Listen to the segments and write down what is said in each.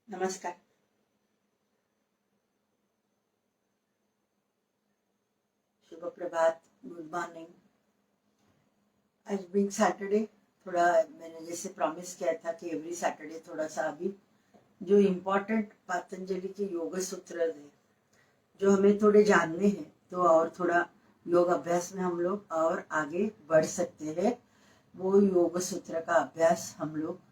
नमस्कार। शुभ प्रभात। Good morning. आज बिग सैटरडे, थोड़ा मैंने जैसे प्रॉमिस किया था कि एवरी सैटरडे थोड़ा सा अभी जो इम्पोर्टेंट पतंजलि के योग सूत्र है जो हमें थोड़े जानने हैं, तो और थोड़ा योग अभ्यास में हम लोग और आगे बढ़ सकते हैं। वो योग सूत्र का अभ्यास हम लोग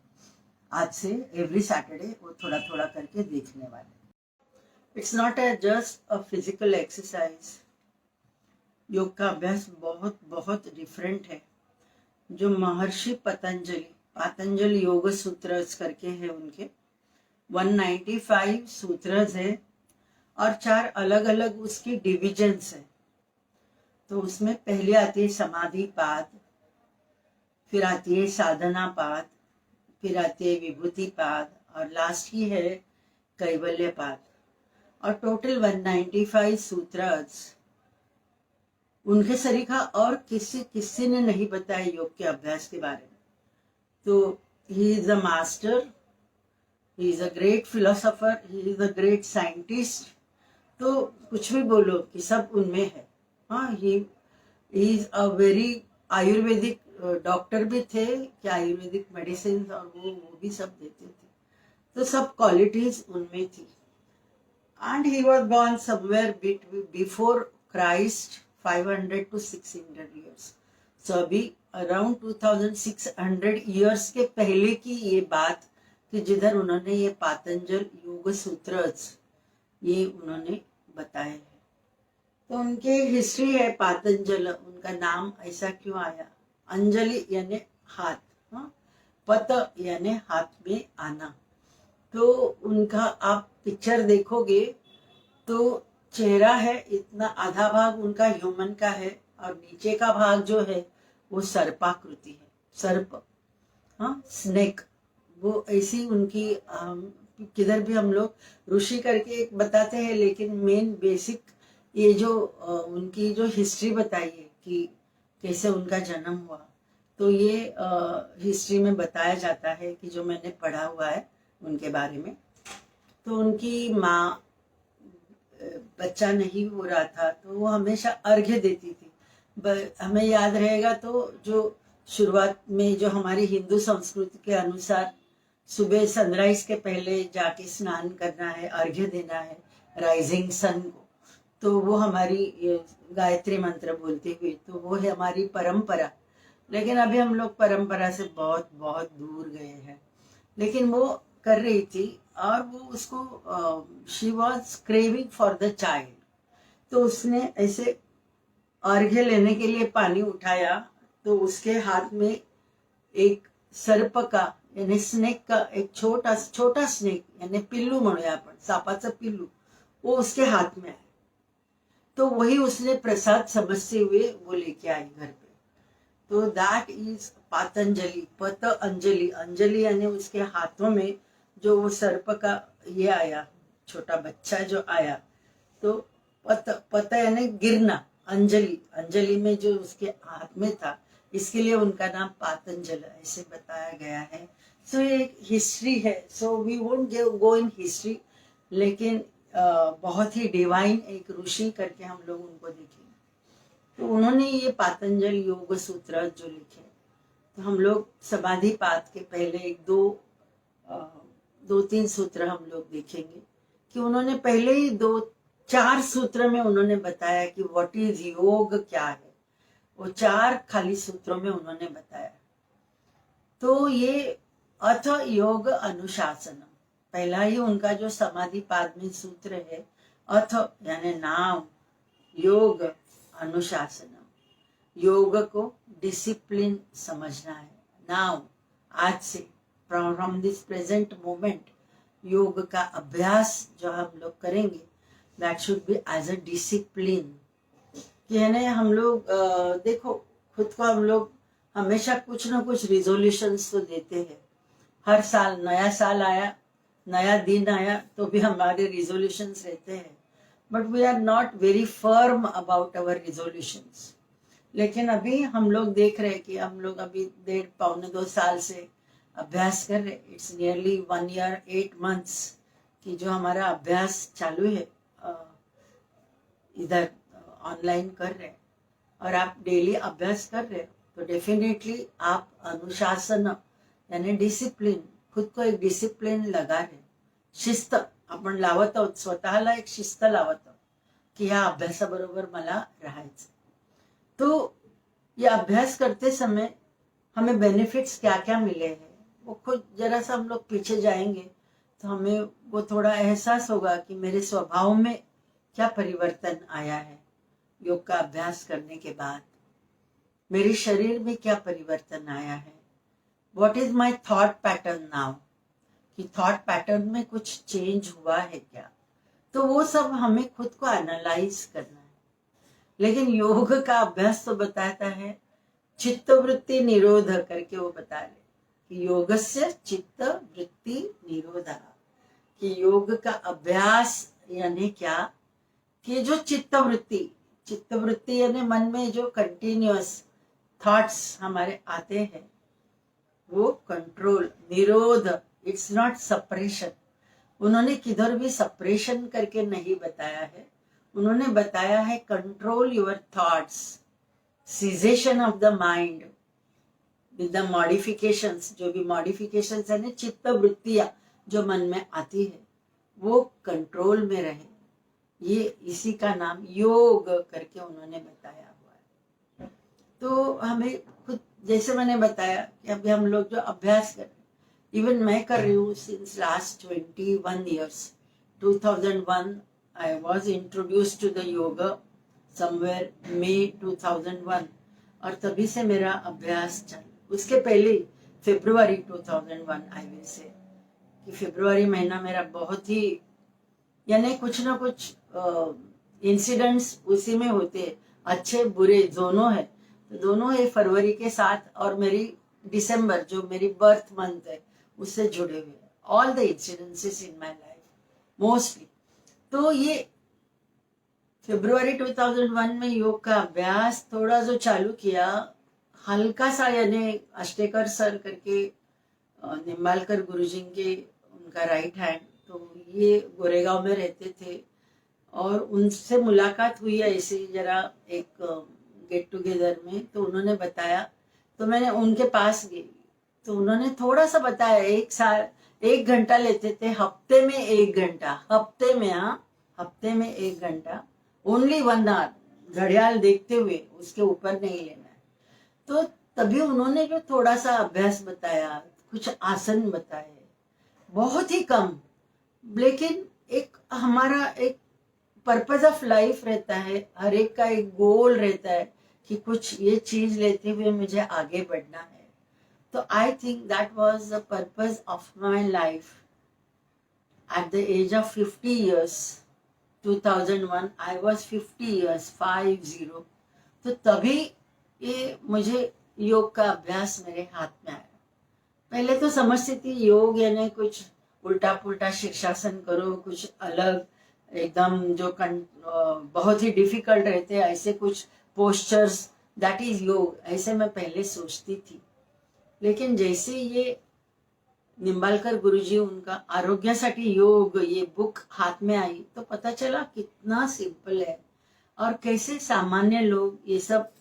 आज से एवरी सैटरडे वो थोड़ा थोड़ा करके देखने वाले। It's not just a physical exercise. योग का अभ्यास बहुत बहुत डिफरेंट है। जो महर्षि पतंजलि योग सूत्र करके है, उनके 195 सूत्र है और 4 अलग अलग उसकी डिविजन्स है। तो उसमें पहले आती है समाधि पाद, फिर आती है साधना पाद, फिर आती है विभूति पाद और लास्ट ही है कैवल्य पाद। और टोटल 195 सूत्र उनके सरीखा और किसी ने नहीं बताया योग के अभ्यास के बारे में। तो he is a master, he is a great philosopher, he is a great scientist. तो कुछ भी बोलो कि सब उनमें है। हाँ, he is a very Ayurvedic doctor भी थे कि आयुर्वेदिक मेडिसिन और वो भी सब देते थे। तो सब क्वालिटीज उनमें थी। And he was born somewhere before Christ 500 to 600 years. So अभी around 2600 years के पहले की ये बात कि जिधर उन्होंने ये पातंजल योग सूत्र ये उन्होंने बताए हैं। तो उनके हिस्ट्री है पातंजल, उनका नाम ऐसा क्यों आया। अंजलि यानी हाथ, हाँ, पत यानी हाथ में आना। तो उनका आप पिक्चर देखोगे तो चेहरा है इतना, आधा भाग उनका ह्यूमन का है और नीचे का भाग जो है वो सर्पाकृति है, सर्प, हाँ, स्नेक। वो ऐसी उनकी किधर भी हम लोग ऋषि करके एक बताते हैं, लेकिन मेन बेसिक ये जो उनकी जो हिस्ट्री बताई है कि कैसे उनका जन्म हुआ, तो ये हिस्ट्री में बताया जाता है कि जो मैंने पढ़ा हुआ है उनके बारे में। तो उनकी माँ बच्चा नहीं हो रहा था तो वो हमेशा अर्घ्य देती थी। हमें याद रहेगा तो जो शुरुआत में जो हमारी हिंदू संस्कृति के अनुसार सुबह सनराइज के पहले जाके स्नान करना है, अर्घ्य देना है राइजिंग सन को। तो वो हमारी गायत्री मंत्र बोलते हुए, तो वो है हमारी परंपरा। लेकिन अभी हम लोग परंपरा से बहुत बहुत दूर गए हैं। लेकिन वो कर रही थी और वो उसको she was craving for the child. तो उसने ऐसे अर्घ्य लेने के लिए पानी उठाया तो उसके हाथ में एक सर्प का यानी स्नेक का एक छोटा छोटा स्नेक यानी पिल्लू म्हणूया आपण, सापाचं पिल्लू, वो उसके हाथ में आया। तो वही उसने प्रसाद समझते हुए वो लेके आई घर पे। तो दैट इज पातंजलि, पत अंजलि। अंजलि यानी उसके हाथों में जो वो सर्प का ये आया, छोटा बच्चा जो आया, तो पत यानी गिरना, अंजलि, अंजलि में जो उसके हाथ में था, इसके लिए उनका नाम पातंजल ऐसे बताया गया है। सो ये एक हिस्ट्री है। So we won't go in history, लेकिन बहुत ही डिवाइन एक ऋषि करके हम लोग उनको देखेंगे। तो उन्होंने ये पातंजल योग सूत्र जो लिखे, तो हम लोग समाधि पाद के पहले एक दो तीन सूत्र हम लोग देखेंगे कि उन्होंने पहले ही 4 सूत्र में उन्होंने बताया कि व्हाट इज योग क्या है। वो 4 खाली सूत्रों में उन्होंने बताया। तो ये अथ योग अनुशासनम, पहला ही उनका जो समाधि पाद में सूत्र है, अथ यानी नाम, योग अनुशासनम, योग को डिसिप्लिन समझना है। नाउ, आज से, फ्रॉम दिस प्रेजेंट मोमेंट, योग का अभ्यास जो हम लोग करेंगे that should be as a discipline. यानी हम लोग देखो, खुद को हम लोग हमेशा कुछ ना कुछ रिजोल्यूशंस तो देते हैं। हर साल नया साल आया, नया दिन आया तो भी हमारे रिजोल्यूशंस रहते हैं, but we are not very firm about our resolutions. लेकिन अभी हम लोग देख रहे हैं कि हम लोग अभी 1.5 पौने 2 साल से अभ्यास कर रहे। इट्स नियरली 1 year 8 months कि जो हमारा अभ्यास चालू है इधर ऑनलाइन कर रहे हैं और आप डेली अभ्यास कर रहे हो, तो डेफिनेटली आप अनुशासन यानी डिसिप्लिन, खुद को एक डिसिप्लिन लगा रहे, शिस्त आपण लावत आहोत, स्वतःला एक शिस्त लावत आहोत की ह्या अभ्यासाबरोबर मला राहायचं. तो ये अभ्यास करते समय हमें बेनिफिट्स क्या क्या मिले हैं वो खुद जरा सा हम लोग पीछे जाएंगे तो हमें वो थोड़ा एहसास होगा कि मेरे स्वभाव में क्या परिवर्तन आया है योग का अभ्यास करने के बाद, मेरे शरीर में क्या परिवर्तन आया है, what is my thought pattern now, कि थॉट पैटर्न में कुछ चेंज हुआ है क्या. तो वो सब हमें खुद को एनालाइज करना है. लेकिन योग का अभ्यास तो बताता है चित्त वृत्ति निरोध करके, वो बता रहे कि योगस्य चित्त वृत्ति निरोधा, कि योग का अभ्यास यानी क्या, कि जो चित्त वृत्ति यानी मन में जो कंटिन्यूअस थॉट्स हमारे आते हैं वो कंट्रोल, निरोध, इट्स नॉट सप्रेशन. उन्होंने किधर भी सप्रेशन करके नहीं बताया है, उन्होंने बताया है control your thoughts, cessation of the mind with the modifications. जो भी मॉडिफिकेशंस है ना, चित्त वृत्तियां जो मन में आती है वो कंट्रोल में रहे. ये इसी का नाम योग करके उन्होंने बताया हुआ है. तो हमें खुद, जैसे मैंने बताया कि अभी हम लोग जो अभ्यास कर रहे हैं, इवन मैं कर रही हूँ since last 21 years. 2001 I was introduce to the yoga somewhere May 2001 और तभी से मेरा अभ्यास चालू. उसके पहले February 2001 आई विल से, कि फरवरी महीना मेरा बहुत ही, यानी कुछ ना कुछ इंसिडेंट्स उसी में होते, अच्छे बुरे दोनों है. तो दोनों है फरवरी के साथ, और मेरी दिसंबर जो मेरी बर्थ मंथ है उससे जुड़े हुए all the incidences in my life mostly. तो ये फरवरी 2001 में योग का अभ्यास थोड़ा जो चालू किया, हल्का सा, यानी अष्टेकर सर करके निम्बालकर गुरुजी के उनका राइट हैंड, तो ये गोरेगांव में रहते थे और उनसे मुलाकात हुई ऐसे जरा एक गेट टुगेदर में. तो उन्होंने बताया, तो मैंने उनके पास गई, तो उन्होंने थोड़ा सा बताया. 1 घंटा लेते थे, हफ्ते में 1 घंटा, हफ्ते में 1 घंटा, ओनली 1 hour, घड़ियाल देखते हुए, उसके ऊपर नहीं लेना है. तो तभी उन्होंने जो थोड़ा सा अभ्यास बताया, कुछ आसन बताए, बहुत ही कम, लेकिन एक हमारा एक पर्पज ऑफ लाइफ रहता है, हर एक का एक गोल रहता है कि कुछ ये चीज लेते हुए मुझे आगे बढ़ना है. तो I think that was the purpose of my life at the age of 50 years. 2001 I was 50 years, 50. तो तभी ये मुझे योग का अभ्यास मेरे हाथ में आया. पहले तो समझती थी योग यानी कुछ उल्टा पुल्टा शीर्षासन करो, कुछ अलग एकदम जो बहुत ही डिफिकल्ट रहते हैं, ऐसे कुछ पोस्चर्स, दैट इज योग, ऐसे मैं पहले सोचती थी. लेकिन जैसे ये निंबालकर गुरुजी उनका आरोग्यासाठी योग ये बुक हाथ में आई, तो पता चला कितना सिंपल है और कैसे सामान्य लोग, ये सब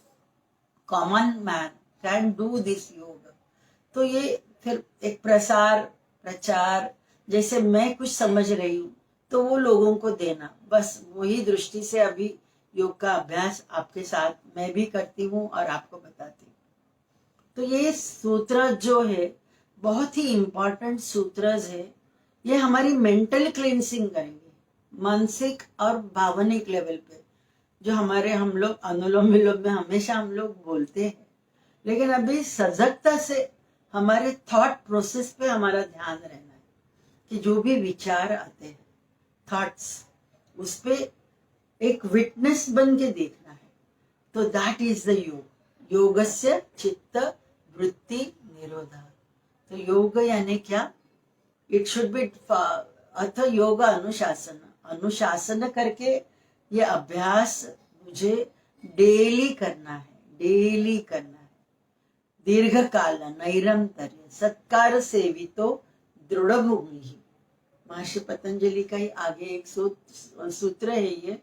common man can do this योग. तो ये फिर एक प्रचार, जैसे मैं कुछ समझ रही हूँ तो वो लोगों को देना, बस वही दृष्टि से अभी योग का अभ्यास आपके साथ मैं भी करती हूँ और आपको बताती हूँ. तो ये सूत्र जो है बहुत ही इंपॉर्टेंट सूत्रज है. ये हमारी मेंटल क्लींसिंग करेंगे, मानसिक और भावनिक लेवल पे. जो हमारे हम लोग अनुलोम विलोम में हमेशा हम लोग बोलते हैं, लेकिन अभी सजगता से हमारे थॉट प्रोसेस पे हमारा ध्यान रहना है कि जो भी विचार आते हैं, थॉट्स, उस पे एक विटनेस बन के देखना है. तो दैट इज द योग. योगस्य चित्त वृत्ति निरोधा. तो योग यानी क्या, इट शुड बी अथ योग अनुशासन. अनुशासन करके ये अभ्यास मुझे डेली करना है, डेली करना है. दीर्घ काल नैरंतर्य सत्कार सेवितो दृढ़ भूमि. महर्षि पतंजलि का ही आगे एक सूत्र है ये,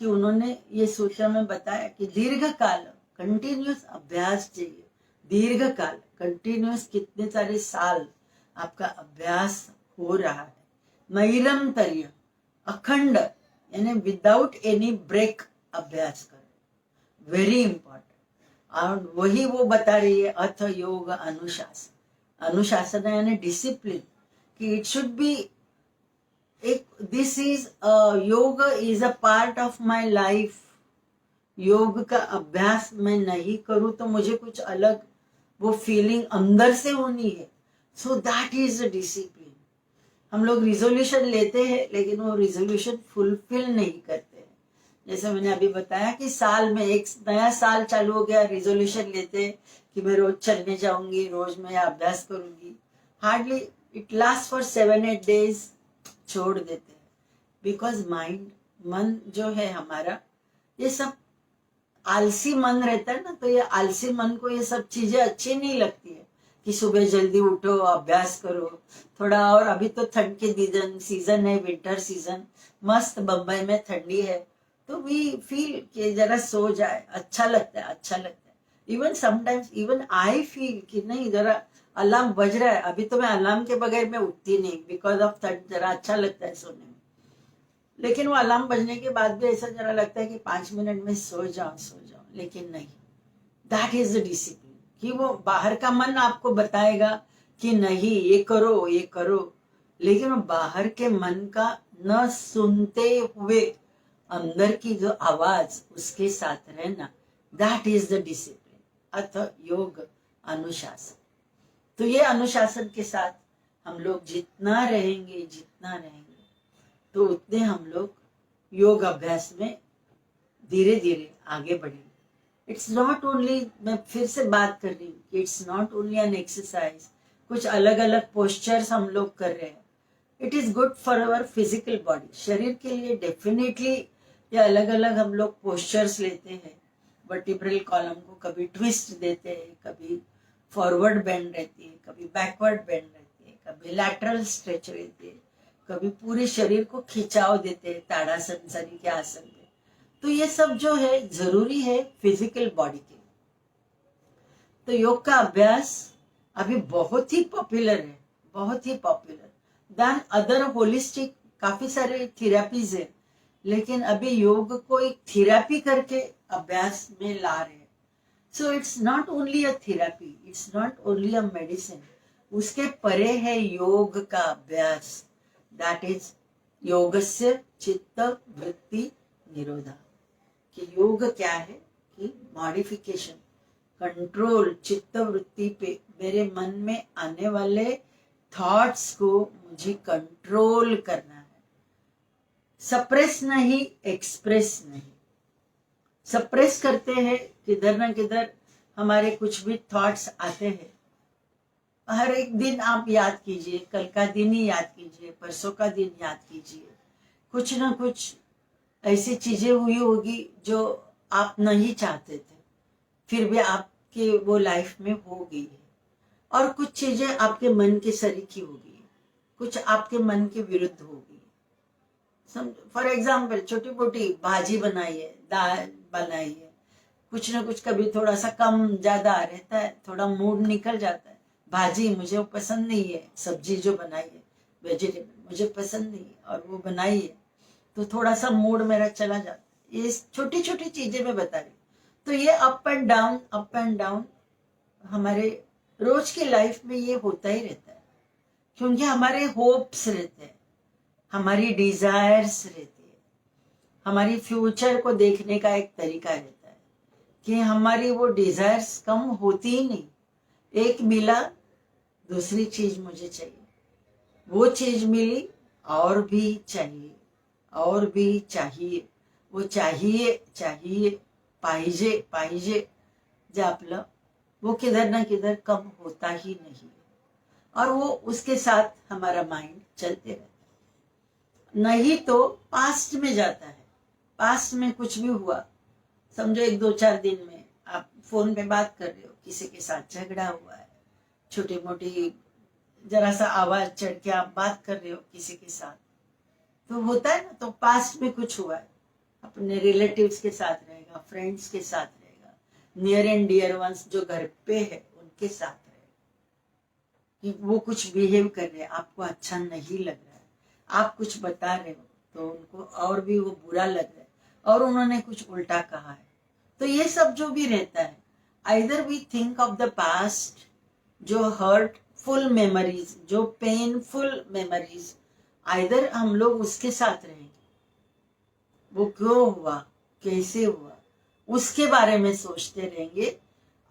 कि उन्होंने ये सूत्र में बताया कि दीर्घ काल कंटिन्यूस अभ्यास चाहिए। दीर्घ काल कंटिन्यूस कितने सारे साल आपका अभ्यास हो रहा है, नैरंतर्य अखंड यानी विदाउट एनी ब्रेक अभ्यास करो, वेरी इंपॉर्टेंट। और वही वो बता रही है अथ योग अनुशासन। अनुशासन यानी डिसिप्लिन, कि इट शुड बी एक, दिस इज योग is a part of my life. योग का अभ्यास मैं नहीं करूं तो मुझे कुछ अलग वो फीलिंग अंदर से होनी है। So that is a discipline. हम लोग रिजोल्यूशन लेते हैं लेकिन वो रिजोल्यूशन फुलफिल नहीं करते हैं। जैसे मैंने अभी बताया कि साल में एक नया साल चालू हो गया, रिजोल्यूशन लेते हैं कि मैं रोज चलने जाऊंगी, रोज मैं अभ्यास करूंगी। Hardly it last for 7-8 days, छोड़ देते हैं। बिकॉज माइंड, मन जो है हमारा, ये सब आलसी मन रहता है ना, तो ये आलसी मन को ये सब चीजें अच्छी नहीं लगती है कि सुबह जल्दी उठो, अभ्यास करो थोड़ा। और अभी तो ठंड के सीजन है, विंटर सीजन, मस्त बम्बई में ठंडी है, तो वी फील कि जरा सो जाए, अच्छा लगता है, अच्छा लगता है। Even sometimes even I feel कि नहीं, जरा अलार्म बज रहा है, अभी तो मैं अलार्म के बगैर मैं उठती नहीं, बिकॉज ऑफ ठंड, जरा अच्छा लगता है सोने में। लेकिन वो अलार्म बजने के बाद भी ऐसा जरा लगता है कि 5 मिनट में सो जाऊं, लेकिन नहीं। दैट इज द डिसिप्लिन, कि वो बाहर का मन आपको बताएगा कि नहीं ये करो, ये करो, लेकिन वो बाहर के मन का न सुनते हुए अंदर की जो आवाज, उसके साथ रहना, दैट इज द डिसिप्लिन। अथ योग अनुशासन। तो ये अनुशासन के साथ हम लोग जितना रहेंगे तो उतने हम लोग योग अभ्यास में धीरे धीरे आगे बढ़ेंगे। इट्स नॉट ओनली, मैं फिर से बात कर रही हूँ कि it's not only an exercise, कुछ अलग अलग पोस्चर्स हम लोग कर रहे हैं। It is good for our physical body, शरीर के लिए डेफिनेटली ये अलग अलग हम लोग पोस्चर्स लेते हैं। वर्टिब्रल कॉलम को कभी ट्विस्ट देते हैं, कभी फॉरवर्ड बेंड रहती है, कभी बैकवर्ड बेंड रहती है, कभी लैटरल स्ट्रेच रहती है, कभी पूरे शरीर को खिंचाव देते हैं ताड़ासन सनी के आसन में। तो ये सब जो है जरूरी है फिजिकल बॉडी के। तो योग का अभ्यास अभी बहुत ही पॉपुलर है, बहुत ही पॉपुलर देन अदर होलिस्टिक, काफी सारे थेरापीज है, लेकिन अभी योग को एक थेरापी करके अभ्यास में ला रहे हैं। So it's not only a therapy, it's not only a medicine, उसके परे है योग का अभ्यास। दैट इज योगस्य चित्त वृत्ति निरोधा। कि योग क्या है कि मॉडिफिकेशन, कंट्रोल चित्त वृत्ति पे, मेरे मन में आने वाले थॉट्स को मुझे कंट्रोल करना है। सप्रेस नहीं, एक्सप्रेस नहीं। सप्रेस करते हैं, किधर ना किधर हमारे कुछ भी थॉट्स आते हैं। हर एक दिन आप याद कीजिए, कल का दिन ही याद कीजिए, परसों का दिन याद कीजिए, कुछ ना कुछ ऐसी चीजें हुई होगी जो आप नहीं चाहते थे, फिर भी आपके वो लाइफ में हो गई है। और कुछ चीजें आपके मन के सरीखी हो गई, कुछ आपके मन के विरुद्ध हो गई। फॉर एग्जाम्पल छोटी मोटी भाजी बनाई है, दाल बनाई है, कुछ ना कुछ कभी थोड़ा सा कम ज्यादा रहता है, थोड़ा मूड निकल जाता है, भाजी मुझे वो पसंद नहीं है, सब्जी जो बनाई है वेजिटेबल मुझे पसंद नहीं है और वो बनाई है, तो थोड़ा सा मूड मेरा चला जाता है। ये छोटी छोटी चीजें मैं बता रही। तो ये अप एंड डाउन हमारे रोज की लाइफ में ये होता ही रहता है, क्योंकि हमारे होप्स रहते हैं, हमारी डिजायर्स रहती है, हमारी फ्यूचर को देखने का एक तरीका रहता है कि हमारी वो डिजायर्स कम होती ही नहीं। एक मिला, दूसरी चीज मुझे चाहिए, वो चीज मिली, और भी चाहिए, और भी चाहिए, वो चाहिए पाहिजे जे आपलं वो किधर ना किधर कम होता ही नहीं। और वो उसके साथ हमारा माइंड चलते रहता है, नहीं तो पास्ट में जाता है। पास्ट में कुछ भी हुआ, समझो 1-2-4 दिन में आप फोन पे बात कर रहे हो, किसी के साथ झगड़ा हुआ है, छोटी मोटी जरा सा आवाज चढ़ के आप बात कर रहे हो किसी के साथ, तो होता है ना, तो पास्ट में कुछ हुआ है, अपने रिलेटिव्स के साथ रहेगा, फ्रेंड्स के साथ रहेगा, नियर एंड डियर वंस जो घर पे है उनके साथ रहेगा, कि वो कुछ बिहेव कर रहे हैं, आपको अच्छा नहीं लग रहा है, आप कुछ बता रहे हो तो उनको और भी वो बुरा लग रहा है, और उन्होंने कुछ उल्टा कहा है। तो ये सब जो भी रहता है, either we think of the past, जो हर्टफुल मेमोरीज, जो पेनफुल मेमोरीज, आइदर हम लोग उसके साथ रहेंगे, वो क्यों हुआ, कैसे हुआ, उसके बारे में सोचते रहेंगे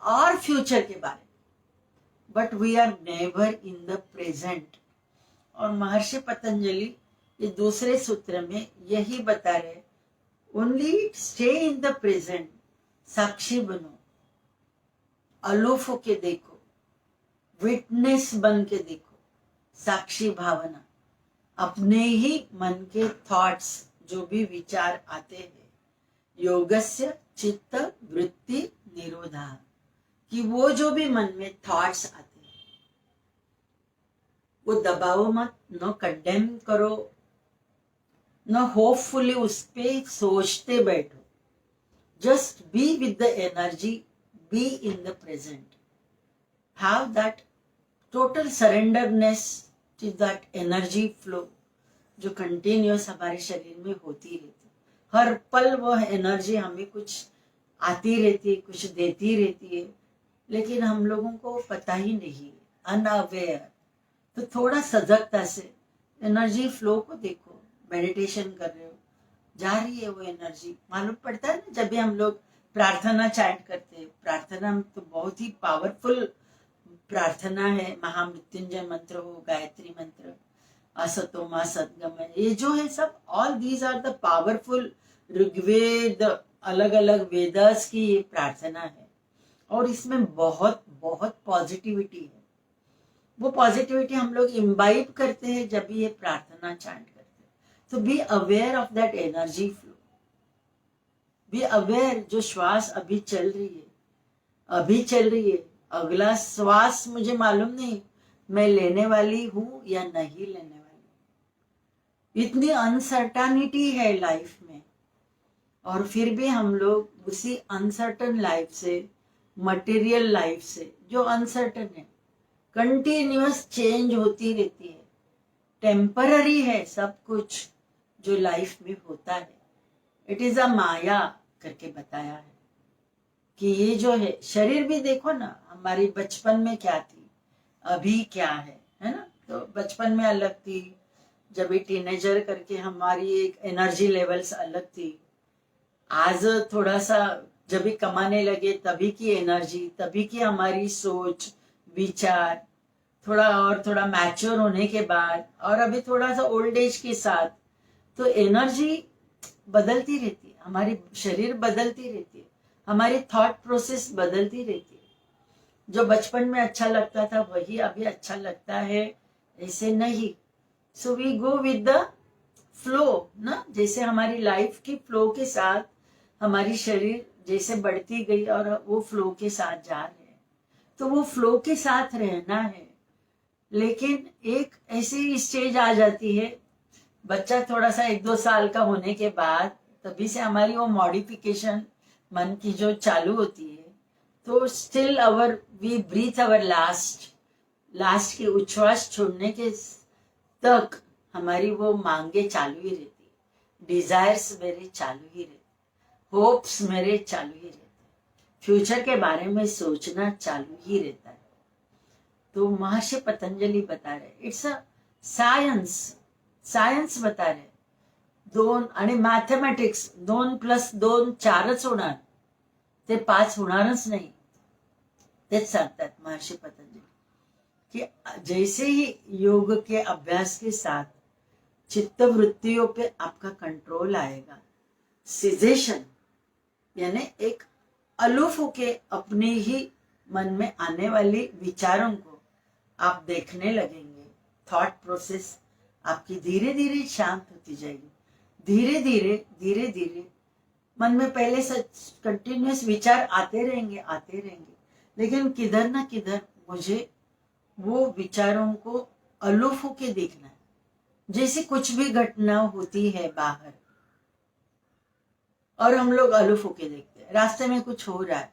और फ्यूचर के बारे में, but we are never in the present. और महर्षि पतंजलि ये दूसरे सूत्र में यही बता रहे, only stay in the present, साक्षी बनो, अलूफ होके देखो, विटनेस बन के देखो, साक्षी भावना, अपने ही मन के थॉट्स जो भी विचार आते हैं, योगस्य चित्त वृत्ति निरोधा, कि वो जो भी मन में थॉट्स आते हैं वो दबाओ मत, न कंडेम करो, न होपफुली उस पे सोचते बैठो, just be with the energy, be in the present, have that total surrenderness to that energy flow जो कंटिन्यूअस हमारे शरीर में होती रहती, हर पल वह एनर्जी हमें कुछ आती रहती है, कुछ देती रहती है, लेकिन हम लोगों को पता ही नहीं, अनअवेयर। तो थोड़ा सजगता से एनर्जी फ्लो को देखो, मेडिटेशन कर रहे हो, जा रही है वो एनर्जी, मालूम पड़ता है ना। जब भी हम लोग प्रार्थना चैंट करते हैं, प्रार्थना तो बहुत ही पावरफुल प्रार्थना है, महामृत्युंजय मंत्र हो, गायत्री मंत्र, असतो मा सद्गमय, ये जो है सब, all these are the powerful, Rigveda, अलग अलग वेदास की ये प्रार्थना है, और इसमें बहुत बहुत पॉजिटिविटी है। वो पॉजिटिविटी हम लोग इम्बाइब करते हैं जब भी ये प्रार्थना चैंट करते हैं। तो B aware of that energy flow, be aware, जो श्वास अभी चल रही है, अभी चल रही है, अगला श्वास मुझे मालूम नहीं मैं लेने वाली हूं या नहीं लेने वाली। इतनी अनसर्टनिटी है लाइफ में, और फिर भी हम लोग उसी अनसर्टन लाइफ से, मटेरियल लाइफ से जो अनसर्टन है, कंटिन्यूअस चेंज होती रहती है, टेम्पररी है सब कुछ जो लाइफ में होता है, इट इज अ माया करके बताया है कि ये जो है शरीर भी देखो ना, हमारी बचपन में क्या थी, अभी क्या है ना। तो बचपन में अलग थी, जब भी टीनेजर करके हमारी एक एनर्जी लेवल्स अलग थी, आज थोड़ा सा जब भी कमाने लगे तभी की एनर्जी, तभी की हमारी सोच विचार, थोड़ा और थोड़ा मैच्योर होने के बाद, और अभी थोड़ा सा ओल्ड एज के साथ, तो एनर्जी बदलती रहती है, हमारी शरीर बदलती रहती है, हमारी थॉट प्रोसेस बदलती रहती है। जो बचपन में अच्छा लगता था वही अभी अच्छा लगता है, ऐसे नहीं। So we go with the flow ना, जैसे हमारी लाइफ की फ्लो के साथ हमारी शरीर जैसे बढ़ती गई और वो फ्लो के साथ जा रहे हैं, तो वो फ्लो के साथ रहना है। लेकिन एक ऐसी स्टेज आ जाती है, बच्चा थोड़ा सा 1-2 साल का होने के बाद, तभी से हमारी वो मॉडिफिकेशन मन की जो चालू होती है, तो still our we breathe our last की उच्छ्वास छोड़ने के तक हमारी वो मांगे चालू ही रहती, डिजायर्स मेरे चालू ही रहते, होप्स मेरे चालू ही रहते, फ्यूचर के बारे में सोचना चालू ही रहता है। तो महर्षि पतंजलि बता रहे, इट्स अ सायन्स बता रहे, 2 आणि मॅथमॅटिक्स 2+2 4च होणार, ते 5 होणारच नाही, तेच सांगतात महर्षि पतंजलि कि जैसे ही योग के अभ्यास के साथ चित्त वृत्तियों पे आपका कंट्रोल आएगा, सिजेशन यानी एक अलूफ होके अपने ही मन में आने वाली विचारों को आप देखने लगेंगे, थॉट प्रोसेस आपकी धीरे धीरे शांत होती जाएगी, धीरे धीरे मन में पहले से कंटिन्यूअस विचार आते रहेंगे, लेकिन किधर ना किधर मुझे वो विचारों को अलूफ होके देखना है। जैसे कुछ भी घटना होती है बाहर और हम लोग अलूफ होके देखते हैं, रास्ते में कुछ हो रहा है,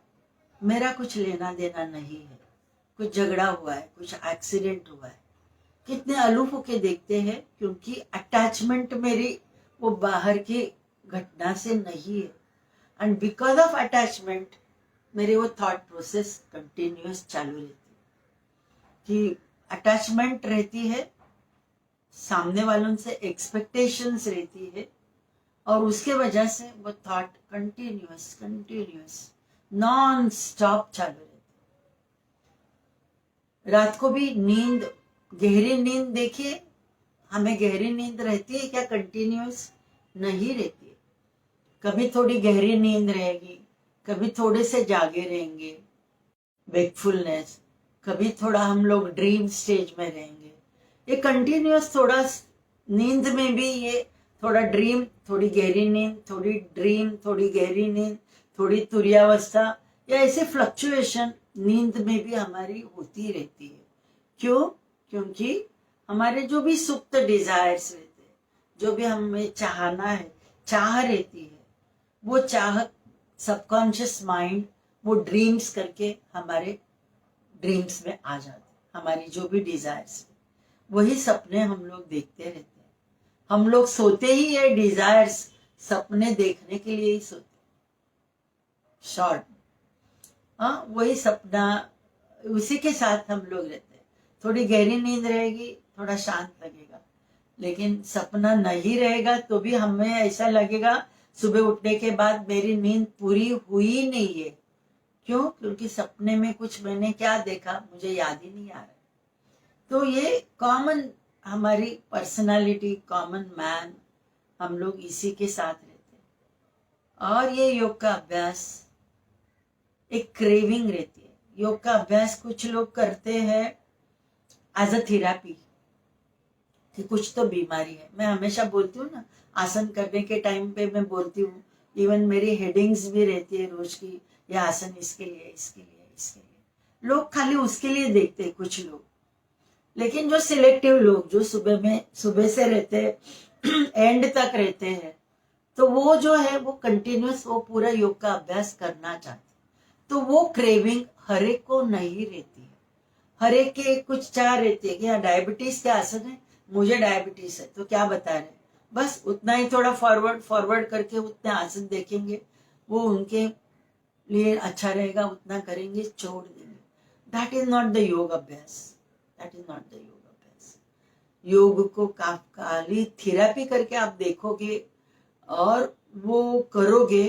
मेरा कुछ लेना देना नहीं है, कुछ झगड़ा हुआ है, कुछ एक्सीडेंट हुआ है, कितने अलूफ होके देखते हैं, क्योंकि अटैचमेंट मेरी वो बाहर की घटना से नहीं है। एंड बिकॉज ऑफ अटैचमेंट मेरे वो थॉट प्रोसेस कंटिन्यूअस चालू रहती है कि अटैचमेंट रहती है, सामने वालों से एक्सपेक्टेशंस रहती है, और उसके वजह से वो थॉट कंटिन्यूअस नॉन स्टॉप चालू रहती है। रात को भी नींद, गहरी नींद देखिए, हमें गहरी नींद रहती है क्या? कंटिन्यूअस नहीं रहती है। कभी थोड़ी गहरी नींद रहेगी, कभी थोड़े से जागे रहेंगे, वेकफुलनेस, कभी थोड़ा हम लोग ड्रीम स्टेज में रहेंगे। ये कंटिन्यूअस थोड़ा नींद में भी ये थोड़ा ड्रीम, थोड़ी गहरी नींद, थोड़ी ड्रीम, थोड़ी गहरी नींद, थोड़ी तुरियावस्था, या ऐसे फ्लक्चुएशन नींद में भी हमारी होती रहती है। क्यों? क्योंकि हमारे जो भी सुप्त डिजायर्स रहते हैं, जो भी हमें चाहना है, चाह रहती है, वो चाह सबकॉन्शियस माइंड वो ड्रीम्स करके हमारे ड्रीम्स में आ जाते, हमारी जो भी डिजायर्स, वही सपने हम लोग देखते रहते हैं। हम लोग सोते ही ये डिजायर्स सपने देखने के लिए ही सोते, शॉर्ट, हाँ, वही सपना, उसी के साथ हम लोग रहते हैं। थोड़ी गहरी नींद रहेगी, थोड़ा शांत लगेगा, लेकिन सपना नहीं रहेगा तो भी हमें ऐसा लगेगा सुबह उठने के बाद मेरी नींद पूरी हुई नहीं है। क्यों? क्योंकि सपने में कुछ मैंने क्या देखा मुझे याद ही नहीं आ रहा। तो ये कॉमन हमारी पर्सनालिटी, कॉमन मैन, हम लोग इसी के साथ रहते हैं। और ये योग का अभ्यास एक क्रेविंग रहती है। योग का अभ्यास कुछ लोग करते हैं एज अ थेरापी, कि कुछ तो बीमारी है। मैं हमेशा बोलती हूँ ना, आसन करने के टाइम पे मैं बोलती हूँ, इवन मेरी हेडिंग्स भी रहती है रोज की, ये आसन इसके लिए, इसके लिए, इसके लिए। लोग खाली उसके लिए देखते हैं कुछ लोग, लेकिन जो सिलेक्टिव लोग जो सुबह से रहते हैं एंड तक रहते हैं, तो वो जो है वो कंटिन्यूअस वो पूरा योग का अभ्यास करना चाहते, तो वो क्रेविंग हर एक को नहीं रहती है। हर एक के कुछ चाह रहती है कि हाँ डायबिटीज के आसन है, मुझे डायबिटीज है, तो क्या बता रहे, बस उतना ही थोड़ा फॉरवर्ड करके उतने आसन देखेंगे, वो उनके लिए अच्छा रहेगा, उतना करेंगे, छोड़ देंगे। दैट इज नॉट द योग अभ्यास, दैट इज नॉट द योग अभ्यास। योग को खाली थेरापी करके आप देखोगे और वो करोगे,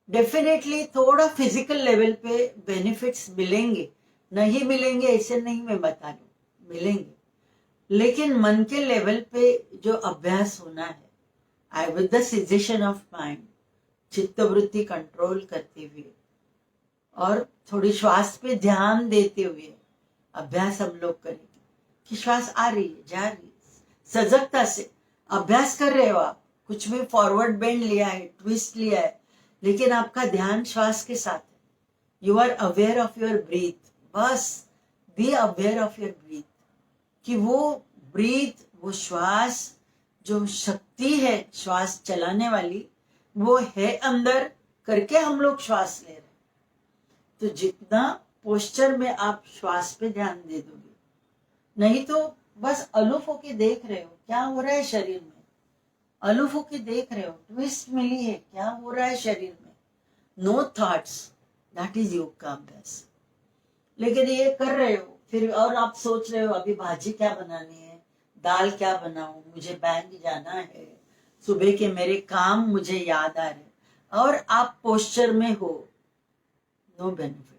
डेफिनेटली थोड़ा फिजिकल लेवल पे बेनिफिट्स मिलेंगे, नहीं मिलेंगे ऐसे नहीं मैं बता रही हूँ, मिलेंगे। लेकिन मन के लेवल पे जो अभ्यास होना है, I with the suggestion of mind, चित्तवृत्ति कंट्रोल करते हुए और थोड़ी श्वास पे ध्यान देते हुए अभ्यास हम लोग करेंगे कि श्वास आ रही है, जा रही है, सजगता से अभ्यास कर रहे हो आप। कुछ भी फॉरवर्ड बेंड लिया है, ट्विस्ट लिया है, लेकिन आपका ध्यान श्वास के साथ है। You are aware of your breath, बस be aware of your breath, कि वो ब्रीथ, वो श्वास, जो शक्ति है श्वास चलाने वाली, वो है अंदर करके हम लोग श्वास ले रहे हैं। तो जितना पोस्चर में आप श्वास पे ध्यान दे दोगे, नहीं तो बस अलूफ होके देख रहे हो क्या हो रहा है शरीर में, अलूफ होके देख रहे हो, ट्विस्ट मिली है, क्या हो रहा है शरीर में, नो थॉट्स, दैट इज योग का अभ्यास। लेकिन ये कर रहे हो फिर, और आप सोच रहे हो अभी भाजी क्या बनानी है, दाल क्या बनाऊं, मुझे बैंक जाना है, सुबह के मेरे काम मुझे याद आ रहे, और आप पोस्चर में हो, नो बेनिफिट्स।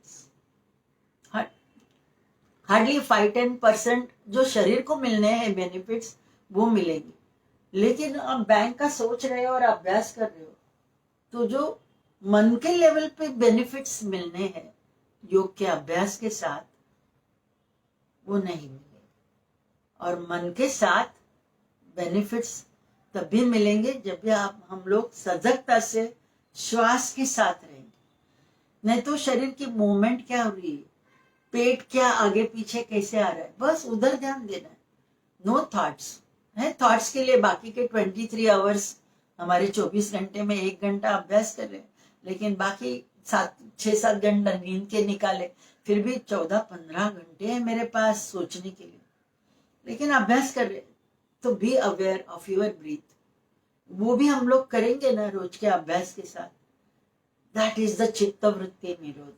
हार्डली 5-10% जो शरीर को मिलने हैं बेनिफिट्स वो मिलेंगे। लेकिन आप बैंक का सोच रहे हो और अभ्यास कर रहे हो, तो जो मन के लेवल पे बेनिफिट्स मिलने हैं योग के अभ्यास के साथ, वो नहीं मिलेंगे। और मन के साथ बेनिफिट्स तभी मिलेंगे जब भी आप हम लोग सजगता से श्वास के साथ रहेंगे। नहीं तो शरीर की मूवमेंट क्या हो रही है, पेट क्या आगे पीछे कैसे आ रहा है, बस उधर ध्यान देना है। नो थॉट्स है, थॉट्स के लिए बाकी के 23 आवर्स, हमारे 24 घंटे में 1 घंटा अभ्यास कर रहे हैं, लेकिन बाकी 6-7 घंटा नींद के निकाले, फिर भी 14-15 घंटे है मेरे पास सोचने के लिए, लेकिन अभ्यास कर रहे। तो B aware of your breathe, वो भी हम लोग करेंगे ना रोज के अभ्यास के साथ। दैट इज द चित्त वृत्ति निरोध,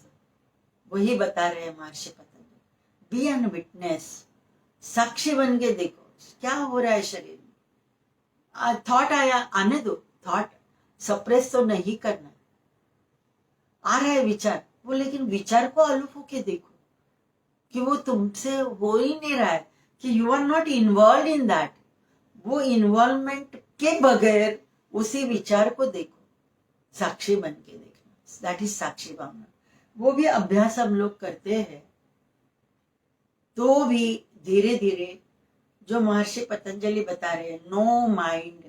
वही बता रहे हैं महर्षि पतंजलि। बी एन विटनेस, साक्षी बन के देखो क्या हो रहा है शरीर में। थॉट आया, आने दो, थॉट सप्रेस तो नहीं करना। आ रहा है विचार, वो लेकिन विचार को अलूफ होके देखो कि वो तुमसे हो ही नहीं रहा है, कि you are not involve in that. वो इन्वॉल्वमेंट के बगैर उसी विचार को देखो, साक्षी बन के देखना, दैट इज साक्षी भावना। वो भी अभ्यास हम लोग करते हैं, तो भी धीरे धीरे जो महर्षि पतंजलि बता रहे हैं, नो माइंड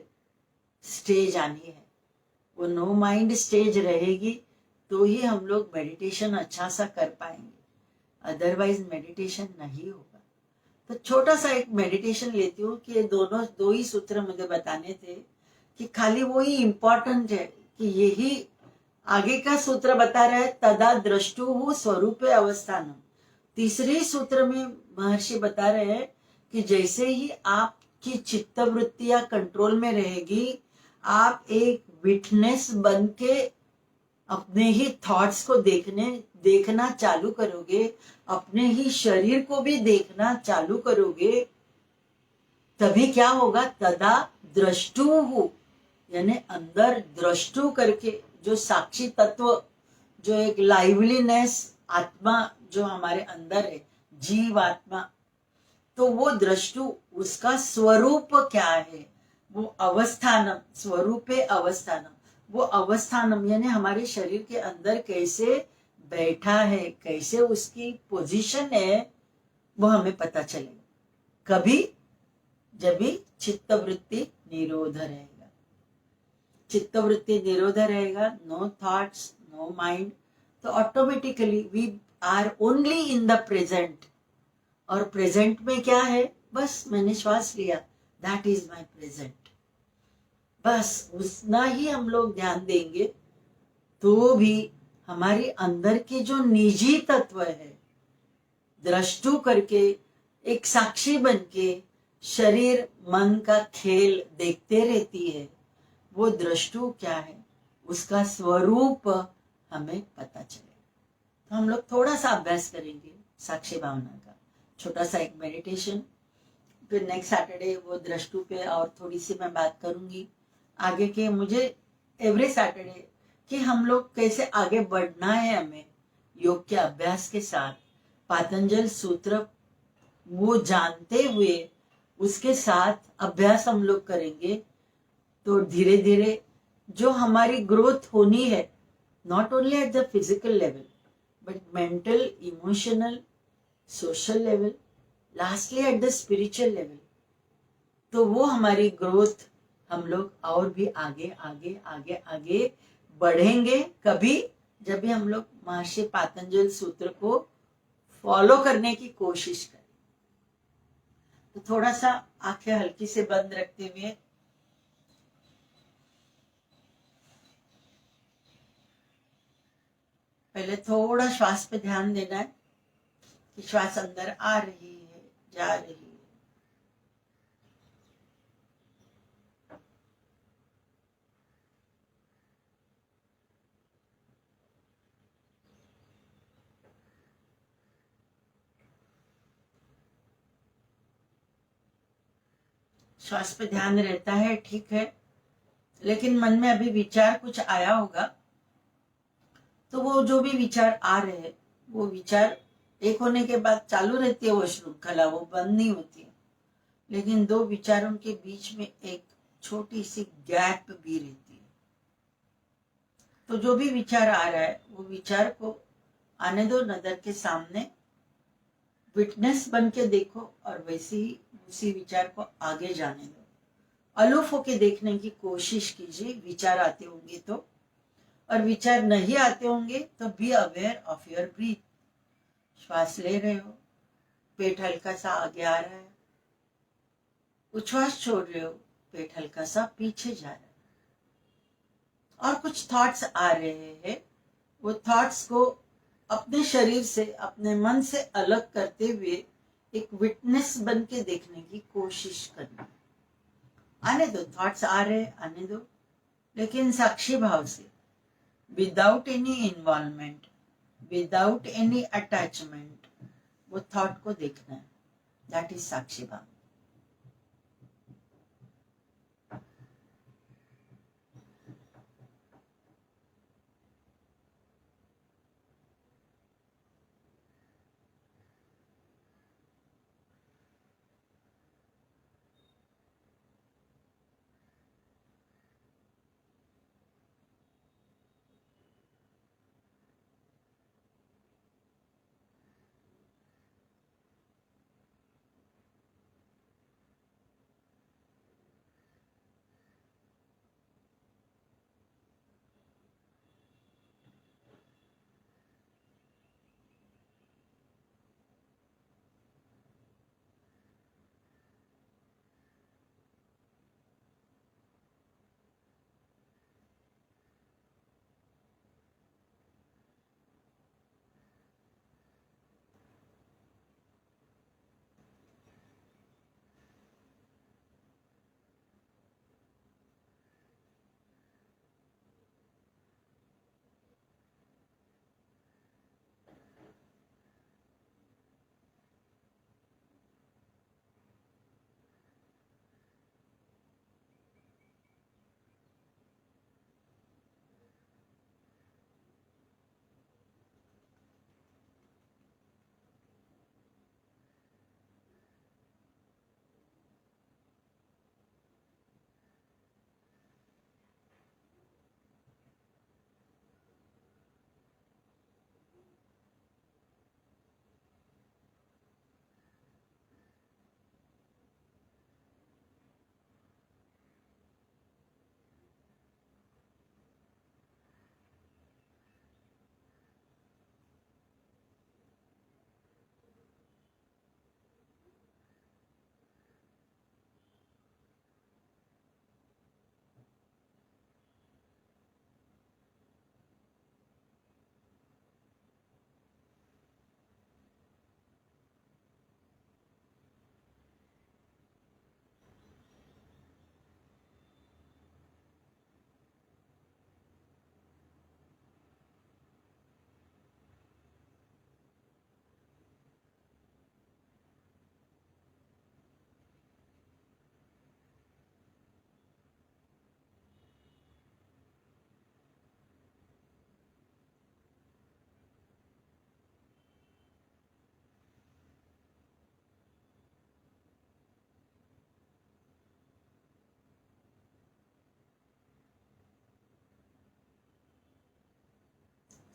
स्टेज आनी है। वो नो माइंड स्टेज रहेगी तो ही हम लोग मेडिटेशन अच्छा सा कर पाएंगे, अदरवाइज मेडिटेशन नहीं होगा। तो छोटा सा एक मेडिटेशन लेती हूँ कि दो ही सूत्र मुझे बताने थे, कि खाली वो ही इंपॉर्टेंट है कि यही आगे का सूत्र बता रहा है, तदा द्रष्टु स्वरूपे अवस्थानम। तीसरे सूत्र में महर्षि बता रहे हैं कि जैसे ही आपकी चित्त वृत्तियां कंट्रोल में रहेगी, आप एक विटनेस बन के अपने ही थॉट्स को देखना चालू करोगे, अपने ही शरीर को भी देखना चालू करोगे, तभी क्या होगा, तदा द्रष्टु, यानी अंदर द्रष्टु करके जो साक्षी तत्व, जो एक लाइवलीनेस आत्मा जो हमारे अंदर है, जीव आत्मा, तो वो द्रष्टु, उसका स्वरूप क्या है, वो अवस्थानम, स्वरूपे अवस्थानम, वो अवस्थानम यानी हमारे शरीर के अंदर कैसे बैठा है, कैसे उसकी पोजीशन है, वो हमें पता चलेगा कभी, जब भी चित्त वृत्ति निरोध रहेगा। चित्त वृत्ति निरोध रहेगा, नो थॉट्स, नो माइंड, तो automatically we are only in the present. और प्रेजेंट में क्या है, बस मैंने श्वास लिया, दैट इज माय प्रेजेंट, बस उतना ही हम लोग ध्यान देंगे, तो भी हमारे अंदर के जो निजी तत्व है, द्रष्टु करके एक साक्षी बन के शरीर मन का खेल देखते रहती है, वो द्रष्टु क्या है, उसका स्वरूप हमें पता चले। तो हम लोग थोड़ा सा अभ्यास करेंगे साक्षी भावना का, छोटा सा एक मेडिटेशन, फिर नेक्स्ट सैटरडे वो द्रष्टु पे और थोड़ी सी मैं बात करूंगी आगे के। मुझे एवरी सैटरडे कि हम लोग कैसे आगे बढ़ना है, हमें योग के अभ्यास के साथ पातंजल सूत्र वो जानते हुए उसके साथ अभ्यास हम लोग करेंगे, तो धीरे धीरे जो हमारी ग्रोथ होनी है, not only at the physical level but mental, emotional, social level, lastly at the spiritual level, तो वो हमारी ग्रोथ हम लोग और भी आगे आगे आगे आगे बढ़ेंगे कभी, जब भी हम लोग महर्षि पातंजल सूत्र को फॉलो करने की कोशिश करें। तो थोड़ा सा आंखें हल्की से बंद रखते हुए पहले थोड़ा श्वास पे ध्यान देना है कि श्वास अंदर आ रही है, जा रही है। श्वास पे ध्यान रहता है, ठीक है, लेकिन मन में अभी विचार कुछ आया होगा, तो वो जो भी विचार आ रहे हैं, वो विचार एक होने के बाद चालू रहती है वो श्रृंखला, वो बंद नहीं होती है, लेकिन दो विचारों के बीच में एक छोटी सी गैप भी रहती है। तो जो भी विचार आ रहा है, वो विचार को आने दो, नजर के सामने विटनेस बन के देखो, और वैसे ही उसी विचार को आगे जाने दो। अलूफ होके देखने की कोशिश कीजिए, विचार आते होंगे तो, और विचार नहीं आते होंगे तो B aware of your breathe. श्वास ले रहे हो, पेट हल्का सा आगे आ रहा है, उच्छ्वास छोड़ रहे हो, पेट हल्का सा पीछे जा रहा है, और कुछ थॉट्स आ रहे हैं, वो थॉट्स को अपने शरीर से, अपने मन से अलग करते हुए एक विटनेस बन के देखने की कोशिश करना। आने दो, थॉट्स आ रहे आने दो, लेकिन साक्षी भाव से, without any involvement, without any attachment, वो थॉट को देखना है। दैट इज साक्षी भाव।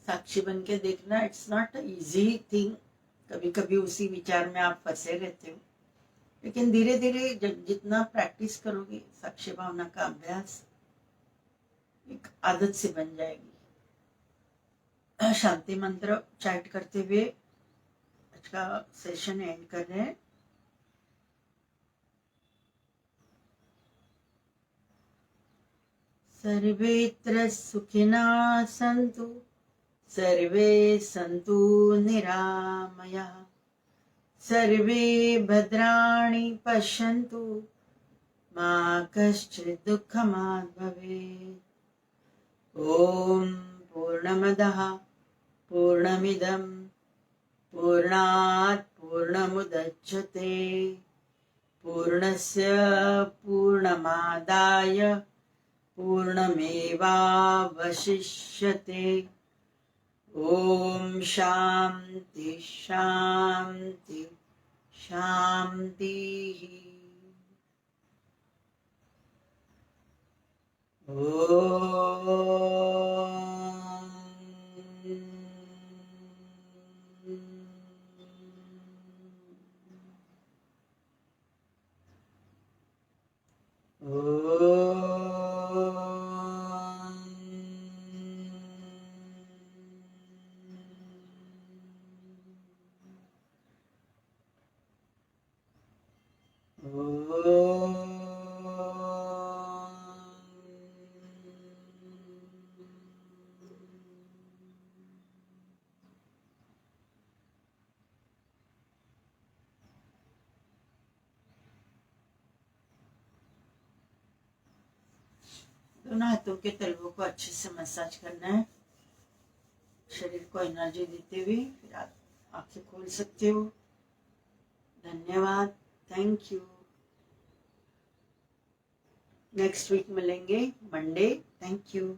साक्षी बन के देखना, इट्स नॉट इजी थिंग। कभी कभी उसी विचार में आप फंसे रहते हो, लेकिन धीरे धीरे जितना प्रैक्टिस करोगे, साक्षी भावना का अभ्यास एक आदत से बन जाएगी। शांति मंत्र चैट करते हुए आज का सेशन एंड कर रहे हैं। सर्वेत्र सुखिनः सन्तु, सर्वे सन्तु निरामयाः, सर्वे भद्राणि पश्यन्तु, मा कश्चित् दुःखमात् भवेत्। ॐ पूर्णमदः पूर्णमिदं पूर्णात् पूर्णमुदच्यते, पूर्णस्य पूर्णमादाय पूर्णमेवावशिष्यते। ॐ शान्ति शान्ति शान्तिः। दोनों हाथों के तलवों को अच्छे से मसाज करना है, शरीर को एनर्जी देते हुए। फिर आप आंखें खोल सकते हो। धन्यवाद, थैंक यू। नेक्स्ट वीक मिलेंगे मंडे। Thank you.